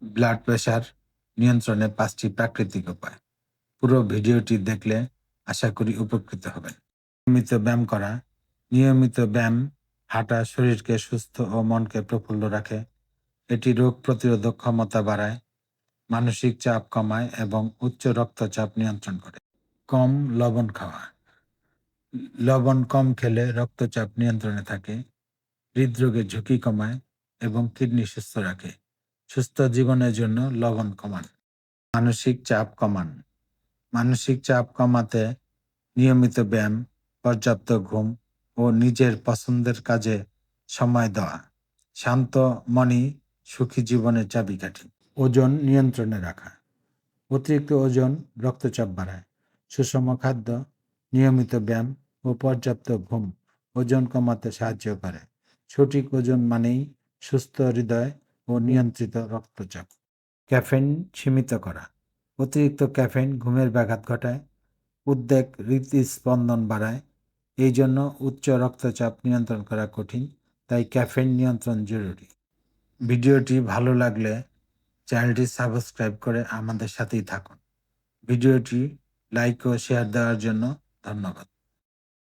Blood pressure নিয়ন্ত্রণে 5টি প্রাকৃতিক উপায়। পুরো ভিডিওটি দেখলে আশা করি উপকৃত হবেন। নিয়মিত ব্যায়াম করা। নিয়মিত ব্যায়াম হাঁটা শরীরকে সুস্থ ও মনকে প্রফুল্ল রাখে। এটি রোগ প্রতিরোধক ক্ষমতা বাড়ায়, মানসিক চাপ কমায় এবং উচ্চ রক্তচাপ নিয়ন্ত্রণ করে। কম লবণ খাওয়া। লবণ কম খেলে রক্তচাপ নিয়ন্ত্রণে থাকে, হৃদরোগের ঝুঁকি কমায় এবং কিডনি সুস্থ রাখে। সুস্থ জীবনের জন্য লবণ কমান। মানসিক চাপ কমান। মানসিক চাপ কমাতে নিয়মিত ব্যায়াম, পর্যাপ্ত ঘুম ও নিজের পছন্দের কাজে সময় দেওয়া। শান্ত মনই সুখী জীবনের চাবিকাঠি। ওজন নিয়ন্ত্রণে রাখা। অতিরিক্ত ওজন রক্তচাপ বাড়ায়। সুষম খাদ্য, নিয়মিত ব্যায়াম ও পর্যাপ্ত ঘুম ওজন কমাতে সাহায্য করে। সঠিক ওজন মানেই সুস্থ হৃদয় ও নিয়ন্ত্রিত রক্তচাপ। ক্যাফেইন সীমিত করা। অতিরিক্ত ক্যাফেইন ঘুমের ব্যাঘাত ঘটায়, উদ্বেগ, হৃদস্পন্দন বাড়ায়। এই জন্য উচ্চ রক্তচাপ নিয়ন্ত্রণ করা কঠিন, তাই ক্যাফেইন নিয়ন্ত্রণ জরুরি। ভিডিওটি ভালো লাগলে চ্যানেলটি সাবস্ক্রাইব করে আমাদের সাথেই থাকুন। ভিডিওটি লাইক ও শেয়ার দেওয়ার জন্য ধন্যবাদ।